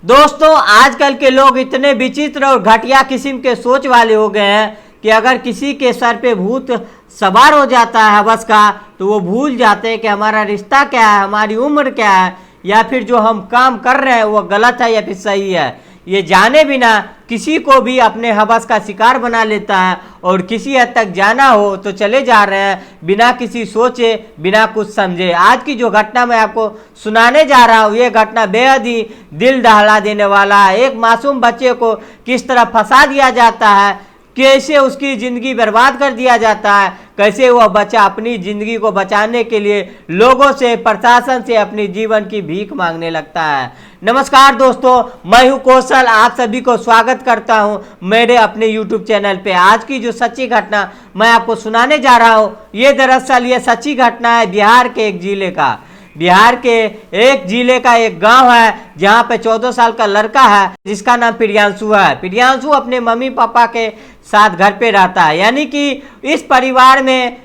दोस्तों, आजकल के लोग इतने विचित्र और घटिया किस्म के सोच वाले हो गए हैं कि अगर किसी के सर पे भूत सवार हो जाता है हवस का, तो वो भूल जाते हैं कि हमारा रिश्ता क्या है, हमारी उम्र क्या है, या फिर जो हम काम कर रहे हैं वो गलत है या फिर सही है। ये जाने बिना किसी को भी अपने हवस का शिकार बना लेता है और किसी हद तक जाना हो तो चले जा रहे हैं बिना किसी सोचे, बिना कुछ समझे। आज की जो घटना मैं आपको सुनाने जा रहा हूँ, ये घटना बेहद ही दिल दहला देने वाला है। एक मासूम बच्चे को किस तरह फंसा दिया जाता है, कैसे उसकी ज़िंदगी बर्बाद कर दिया जाता है, कैसे वह बच्चा अपनी ज़िंदगी को बचाने के लिए लोगों से, प्रशासन से अपनी जीवन की भीख मांगने लगता है। नमस्कार दोस्तों, मैं हूं कौशल, आप सभी को स्वागत करता हूं मेरे अपने YouTube चैनल पे। आज की जो सच्ची घटना मैं आपको सुनाने जा रहा हूं, ये दरअसल ये सच्ची घटना है बिहार के एक जिले का। बिहार के एक जिले का एक गांव है जहां पे 14 साल का लड़का है जिसका नाम प्रियांशु है। प्रियांशु अपने मम्मी पापा के साथ घर पे रहता है, यानी कि इस परिवार में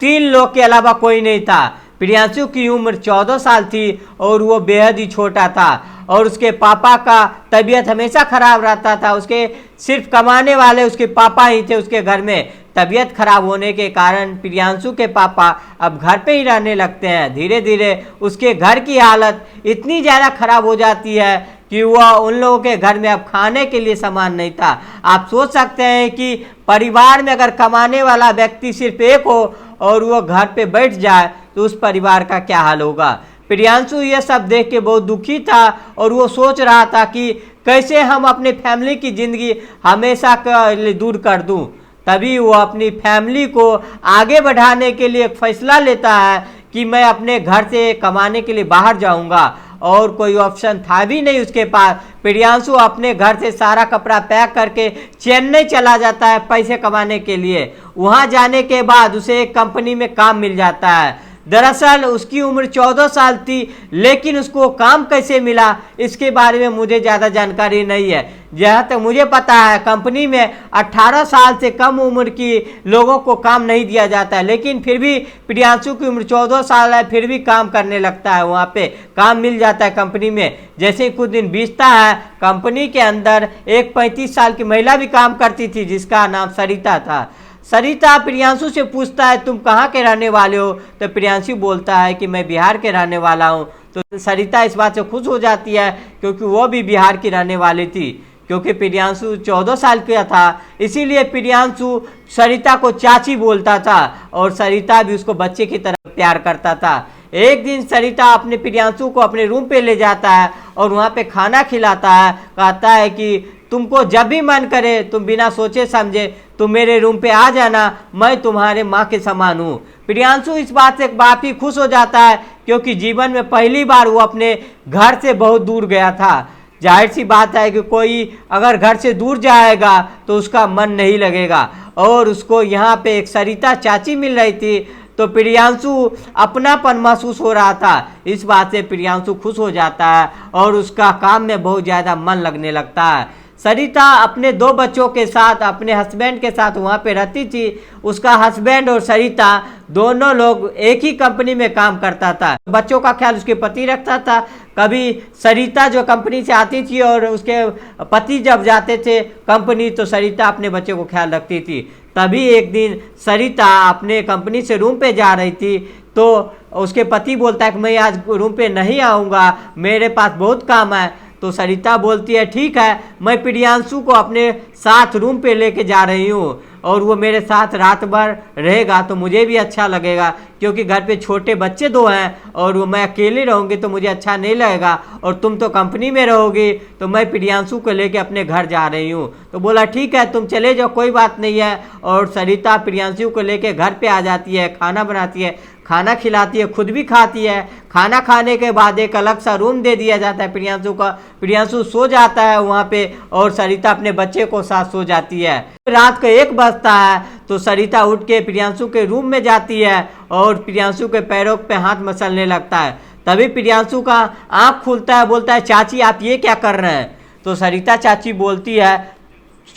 3 लोग के अलावा कोई नहीं था। प्रियांशु की उम्र 14 साल थी और वो बेहद ही छोटा था और उसके पापा का तबीयत हमेशा खराब रहता था। उसके सिर्फ कमाने वाले उसके पापा ही थे उसके घर में। तबीयत खराब होने के कारण प्रियांशु के पापा अब घर पे ही रहने लगते हैं। धीरे धीरे उसके घर की हालत इतनी ज़्यादा खराब हो जाती है कि वह उन लोगों के घर में अब खाने के लिए सामान नहीं था। आप सोच सकते हैं कि परिवार में अगर कमाने वाला व्यक्ति सिर्फ एक हो और वो घर पे बैठ जाए तो उस परिवार का क्या हाल होगा। प्रियांशु ये सब देख के बहुत दुखी था और वो सोच रहा था कि कैसे हम अपनी फैमिली की ज़िंदगी हमेशा के लिए दूर कर दूं। तभी वो अपनी फैमिली को आगे बढ़ाने के लिए एक फैसला लेता है कि मैं अपने घर से कमाने के लिए बाहर जाऊंगा, और कोई ऑप्शन था भी नहीं उसके पास। प्रियांशु अपने घर से सारा कपड़ा पैक करके चेन्नई चला जाता है पैसे कमाने के लिए। वहां जाने के बाद उसे एक कंपनी में काम मिल जाता है। दरअसल उसकी उम्र 14 साल थी, लेकिन उसको काम कैसे मिला इसके बारे में मुझे ज़्यादा जानकारी नहीं है। जहाँ तक मुझे पता है कंपनी में 18 साल से कम उम्र की लोगों को काम नहीं दिया जाता है, लेकिन फिर भी प्रियांशु की उम्र 14 साल है, फिर भी काम करने लगता है। वहाँ पे काम मिल जाता है कंपनी में। जैसे ही कुछ दिन बीतता है, कंपनी के अंदर एक 35 साल की महिला भी काम करती थी जिसका नाम सरिता था। सरिता प्रियांशु से पूछता है तुम कहाँ के रहने वाले हो, तो प्रियांशु बोलता है कि मैं बिहार के रहने वाला हूँ। तो सरिता इस बात से खुश हो जाती है क्योंकि वो भी बिहार की रहने वाली थी। क्योंकि प्रियांशु 14 साल का था, इसीलिए प्रियांशु सरिता को चाची बोलता था और सरिता भी उसको बच्चे की तरह प्यार करता था। एक दिन सरिता अपने प्रियांशु को अपने रूम पे ले जाता है और वहाँ पे खाना खिलाता है। कहता है कि तुमको जब भी मन करे तुम बिना सोचे समझे तुम मेरे रूम पे आ जाना, मैं तुम्हारे माँ के समान हूँ। प्रियांशु इस बात से काफ़ी खुश हो जाता है क्योंकि जीवन में पहली बार वो अपने घर से बहुत दूर गया था। जाहिर सी बात है कि कोई अगर घर से दूर जाएगा तो उसका मन नहीं लगेगा, और उसको यहाँ पे एक सरिता चाची मिल रही थी तो प्रियांशु अपनापन महसूस हो रहा था। इस बात से प्रियांशु खुश हो जाता है और उसका काम में बहुत ज़्यादा मन लगने लगता है। सरिता अपने 2 बच्चों के साथ, अपने हस्बैंड के साथ वहाँ पे रहती थी। उसका हस्बैंड और सरिता दोनों लोग एक ही कंपनी में काम करता था। बच्चों का ख्याल उसके पति रखता था। कभी सरिता जो कंपनी से आती थी और उसके पति जब जाते थे कंपनी तो सरिता अपने बच्चों को ख्याल रखती थी। तभी एक दिन सरिता अपने कंपनी से रूम पे जा रही थी तो उसके पति बोलता है कि मैं आज रूम पे नहीं आऊँगा, मेरे पास बहुत काम है। तो सरिता बोलती है ठीक है, मैं प्रियांशु को अपने साथ रूम पे लेके जा रही हूँ और वो मेरे साथ रात भर रहेगा तो मुझे भी अच्छा लगेगा, क्योंकि घर पे छोटे बच्चे 2 हैं और वो मैं अकेले रहूँगी तो मुझे अच्छा नहीं लगेगा, और तुम तो कंपनी में रहोगी तो मैं प्रियांशु को लेके अपने घर जा रही हूँ। तो बोला ठीक है तुम चले जाओ, कोई बात नहीं है। और सरिता प्रियांशु को लेके घर पे आ जाती है, खाना बनाती है, खाना खिलाती है, खुद भी खाती है। खाना खाने के बाद एक अलग सा रूम दे दिया जाता है प्रियांशु का। प्रियांशु सो जाता है वहाँ पे और सरिता अपने बच्चे को साथ सो जाती है। रात को 1 बजता है तो सरिता उठ के प्रियांशु के रूम में जाती है और प्रियांशु के पैरों पे हाथ मसलने लगता है। तभी प्रियांशु का आँख खुलता है, बोलता है चाची आप ये क्या कर रहे हैं। तो सरिता चाची बोलती है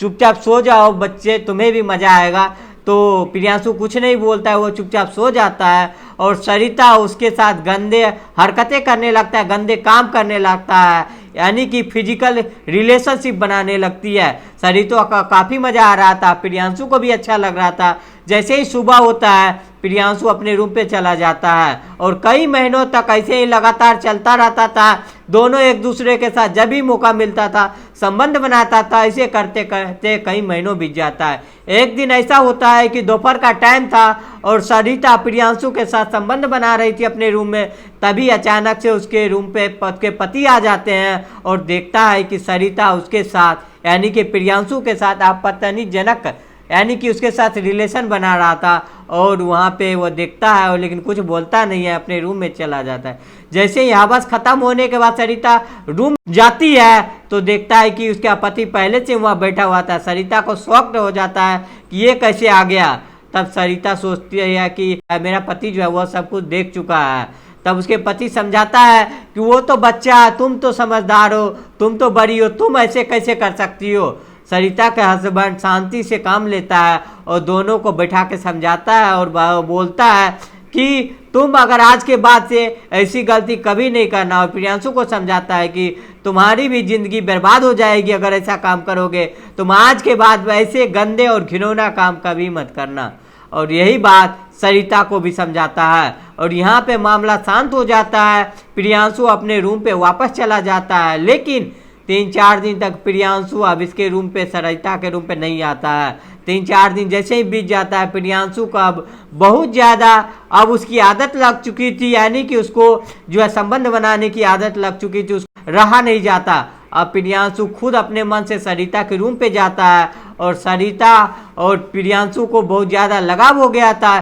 चुपचाप सो जाओ बच्चे, तुम्हें भी मज़ा आएगा। तो प्रियांशु कुछ नहीं बोलता है, वो चुपचाप सो जाता है और सरिता उसके साथ गंदे हरकतें करने लगता है, गंदे काम करने लगता है। यानी कि फिजिकल रिलेशनशिप बनाने लगती है। सरिता का काफ़ी मज़ा आ रहा था, प्रियांशु को भी अच्छा लग रहा था। जैसे ही सुबह होता है प्रियांशु अपने रूम पे चला जाता है और कई महीनों तक ऐसे ही लगातार चलता रहता था। दोनों एक दूसरे के साथ जब भी मौका मिलता था संबंध बनाता था। ऐसे करते करते कई महीनों बीत जाता है। एक दिन ऐसा होता है कि दोपहर का टाइम था और सरिता प्रियांशु के साथ संबंध बना रही थी अपने रूम में। तभी अचानक से उसके रूम पे उसके पति आ जाते हैं और देखता है कि सरिता उसके साथ यानी कि प्रियांशु के साथ आपत्तिजनक यानी कि उसके साथ रिलेशन बना रहा था। और वहाँ पे वो देखता है और लेकिन कुछ बोलता नहीं है, अपने रूम में चला जाता है। जैसे ही हवस खत्म होने के बाद सरिता रूम जाती है तो देखता है कि उसका पति पहले से वहाँ बैठा हुआ था। सरिता को शॉक्ड हो जाता है कि ये कैसे आ गया। तब सरिता सोचती है कि मेरा पति जो है वो सब कुछ देख चुका है। तब उसके पति समझाता है कि वो तो बच्चा है, तुम तो समझदार हो, तुम तो बड़ी हो, तुम ऐसे कैसे कर सकती हो। सरिता का हस्बैंड शांति से काम लेता है और दोनों को बैठा के समझाता है और बोलता है कि तुम अगर आज के बाद से ऐसी गलती कभी नहीं करना। और प्रियांशु को समझाता है कि तुम्हारी भी जिंदगी बर्बाद हो जाएगी अगर ऐसा काम करोगे। तुम आज के बाद ऐसे गंदे और घिनौना काम कभी मत करना। और यही बात सरिता को भी समझाता है और यहाँ पे मामला शांत हो जाता है। प्रियांशु अपने रूम पे वापस चला जाता है, लेकिन 3-4 दिन तक प्रियांशु अब इसके रूम पे सरिता के रूम पे नहीं आता है। 3-4 दिन जैसे ही बीत जाता है प्रियांशु को अब बहुत ज़्यादा अब उसकी आदत लग चुकी थी, यानी कि उसको जो है संबंध बनाने की आदत लग चुकी थी, उसको रहा नहीं जाता। अब प्रियांशु खुद अपने मन से सरिता के रूम पे जाता है और सरिता और प्रियांशु को बहुत ज़्यादा लगाव हो गया था।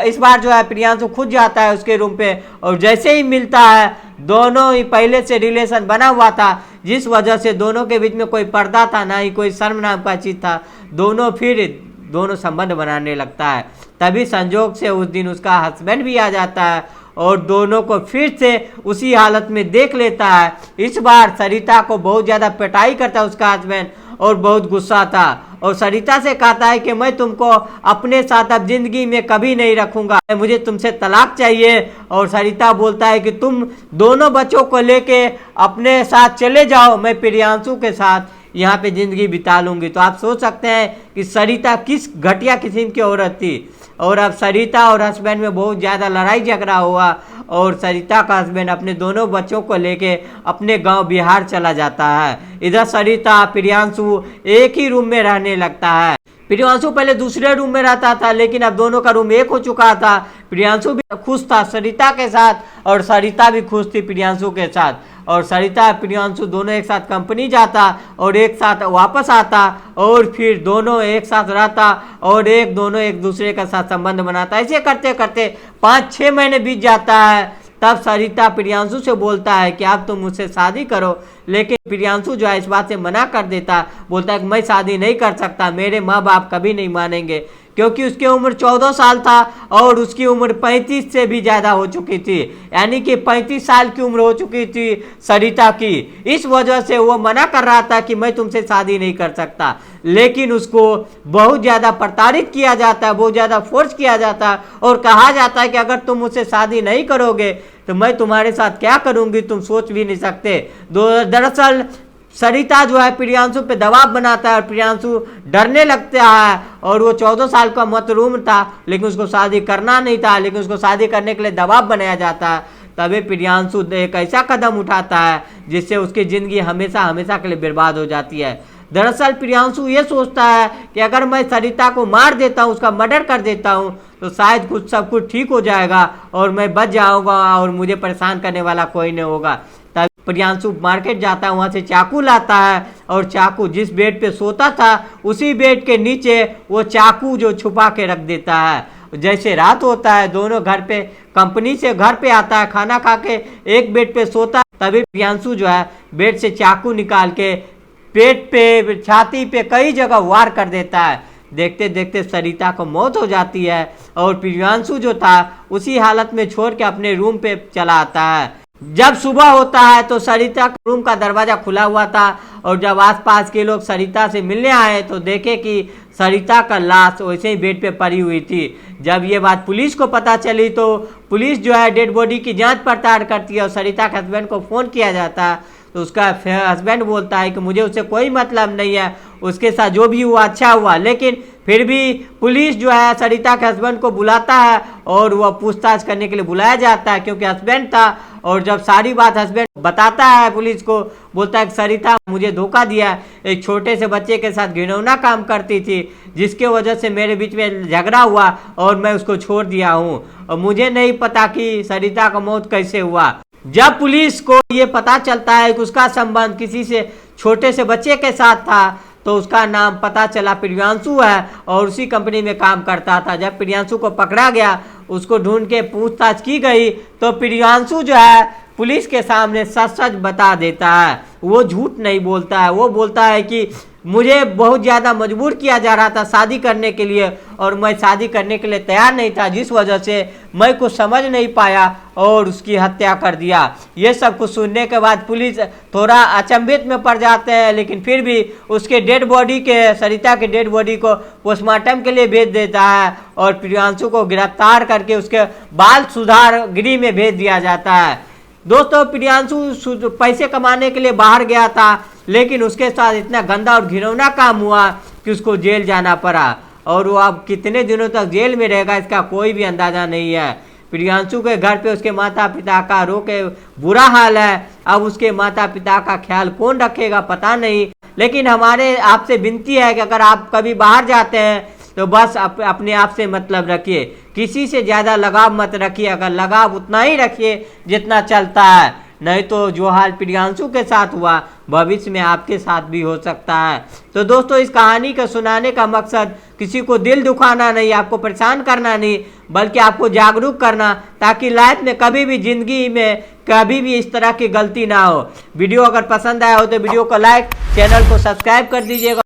इस बार जो है प्रियांशु खुद जाता है उसके रूम पे और जैसे ही मिलता है दोनों ही पहले से रिलेशन बना हुआ था, जिस वजह से दोनों के बीच में कोई पर्दा था ना ही कोई शर्म नाम का चीज़ था। दोनों संबंध बनाने लगता है। तभी संजोग से उस दिन उसका हस्बैंड भी आ जाता है और दोनों को फिर से उसी हालत में देख लेता है। इस बार सरिता को बहुत ज़्यादा पिटाई करता है उसका हस्बैंड और बहुत गुस्सा था और सरिता से कहता है कि मैं तुमको अपने साथ अब जिंदगी में कभी नहीं रखूंगा, मुझे तुमसे तलाक चाहिए। और सरिता बोलता है कि तुम दोनों बच्चों को लेके अपने साथ चले जाओ, मैं प्रियांशु के साथ यहाँ पे ज़िंदगी बिता लूँगी। तो आप सोच सकते हैं कि सरिता किस घटिया किस्म की औरत थी। और अब सरिता और हस्बैंड में बहुत ज़्यादा लड़ाई झगड़ा हुआ और सरिता का हस्बैंड अपने दोनों बच्चों को लेके अपने गांव बिहार चला जाता है। इधर सरिता प्रियांशु एक ही रूम में रहने लगता है। प्रियांशु पहले दूसरे रूम में रहता था, लेकिन अब दोनों का रूम एक हो चुका था। प्रियांशु भी खुश था सरिता के साथ और सरिता भी खुश थी प्रियांशु के साथ। और सरिता प्रियांशु दोनों एक साथ कंपनी जाता और एक साथ वापस आता और फिर दोनों एक साथ रहता और दोनों एक दूसरे के साथ संबंध बनाता। ऐसे करते करते 5-6 महीने बीत जाता है। तब सरिता प्रियांशु से बोलता है कि अब तुम मुझसे शादी करो, लेकिन प्रियांशु जो है इस बात से मना कर देता, बोलता है कि मैं शादी नहीं कर सकता, मेरे माँ बाप कभी नहीं मानेंगे, क्योंकि उसकी उम्र 14 साल था और उसकी उम्र 35 से भी ज़्यादा हो चुकी थी, यानी कि 35 साल की उम्र हो चुकी थी सरिता की। इस वजह से वो मना कर रहा था कि मैं तुमसे शादी नहीं कर सकता, लेकिन उसको बहुत ज़्यादा प्रताड़ित किया जाता है, बहुत ज़्यादा फोर्स किया जाता है और कहा जाता है कि अगर तुम मुझसे शादी नहीं करोगे तो मैं तुम्हारे साथ क्या करूँगी, तुम सोच भी नहीं सकते। दरअसल सरिता जो है प्रियांशु पे दबाव बनाता है और प्रियांशु डरने लगता है और वो 14 साल का मतरूम था, लेकिन उसको शादी करना नहीं था, लेकिन उसको शादी करने के लिए दबाव बनाया जाता है। तभी प्रियांशु एक ऐसा कदम उठाता है जिससे उसकी ज़िंदगी हमेशा हमेशा के लिए बर्बाद हो जाती है। दरअसल प्रियांशु ये सोचता है कि अगर मैं सरिता को मार देता हूँ, उसका मर्डर कर देता हूँ, तो शायद सब कुछ ठीक हो जाएगा और मैं बच जाऊँगा और मुझे परेशान करने वाला कोई नहीं होगा। तब प्रियांशु मार्केट जाता है, वहाँ से चाकू लाता है और चाकू जिस बेड पे सोता था उसी बेड के नीचे वो चाकू जो छुपा के रख देता है। जैसे रात होता है, दोनों घर पे कंपनी से घर पे आता है, खाना खा के एक बेड पे सोता है। तभी प्रियांशु जो है बेड से चाकू निकाल के पेट पे, छाती पे, कई जगह वार कर देता है। देखते देखते सरिता को मौत हो जाती है और प्रियांशु जो था उसी हालत में छोड़ के अपने रूम पे चला आता है। जब सुबह होता है तो सरिता के रूम का दरवाज़ा खुला हुआ था और जब आसपास के लोग सरिता से मिलने आए तो देखे कि सरिता का लाश वैसे ही बेड पे पड़ी हुई थी। जब ये बात पुलिस को पता चली तो पुलिस जो है डेड बॉडी की जांच पड़ताल करती है और सरिता के हस्बैंड को फ़ोन किया जाता है। तो उसका हस्बैंड बोलता है कि मुझे उससे कोई मतलब नहीं है, उसके साथ जो भी हुआ अच्छा हुआ। लेकिन फिर भी पुलिस जो है सरिता के हस्बैंड को बुलाता है और वह पूछताछ करने के लिए बुलाया जाता है, क्योंकि हस्बैंड था। और जब सारी बात हस्बैंड बताता है पुलिस को, बोलता है कि सरिता मुझे धोखा दिया, एक छोटे से बच्चे के साथ घिनौना काम करती थी, जिसके वजह से मेरे बीच में झगड़ा हुआ और मैं उसको छोड़ दिया हूँ, और मुझे नहीं पता कि सरिता का मौत कैसे हुआ। जब पुलिस को ये पता चलता है कि उसका संबंध किसी से छोटे से बच्चे के साथ था, तो उसका नाम पता चला प्रियांशु है और उसी कंपनी में काम करता था। जब प्रियांशु को पकड़ा गया, उसको ढूंढ के पूछताछ की गई, तो प्रियांशु जो है पुलिस के सामने सच सच बता देता है, वो झूठ नहीं बोलता है। वो बोलता है कि मुझे बहुत ज़्यादा मजबूर किया जा रहा था शादी करने के लिए, और मैं शादी करने के लिए तैयार नहीं था, जिस वजह से मैं कुछ समझ नहीं पाया और उसकी हत्या कर दिया। ये सब कुछ सुनने के बाद पुलिस थोड़ा अचंभित में पड़ जाते हैं, लेकिन फिर भी उसके डेड बॉडी के, सरिता के डेड बॉडी को पोस्टमार्टम के लिए भेज देता है और प्रियांशु को गिरफ्तार करके उसके बाल सुधार गृह में भेज दिया जाता है। दोस्तों, प्रियांशु पैसे कमाने के लिए बाहर गया था, लेकिन उसके साथ इतना गंदा और घिनौना काम हुआ कि उसको जेल जाना पड़ा, और वो अब कितने दिनों तक जेल में रहेगा इसका कोई भी अंदाजा नहीं है। प्रियांशु के घर पे उसके माता पिता का रो के बुरा हाल है। अब उसके माता पिता का ख्याल कौन रखेगा पता नहीं। लेकिन हमारे आपसे विनती है कि अगर आप कभी बाहर जाते हैं तो बस अपने आप से मतलब रखिए, किसी से ज़्यादा लगाव मत रखिए। अगर लगाव उतना ही रखिए जितना चलता है, नहीं तो जो हाल प्रियांशु के साथ हुआ भविष्य में आपके साथ भी हो सकता है। तो दोस्तों, इस कहानी को सुनाने का मकसद किसी को दिल दुखाना नहीं, आपको परेशान करना नहीं, बल्कि आपको जागरूक करना, ताकि लाइफ में कभी भी, जिंदगी में कभी भी इस तरह की गलती ना हो। वीडियो अगर पसंद आया हो तो वीडियो को लाइक, चैनल को सब्सक्राइब कर दीजिएगा।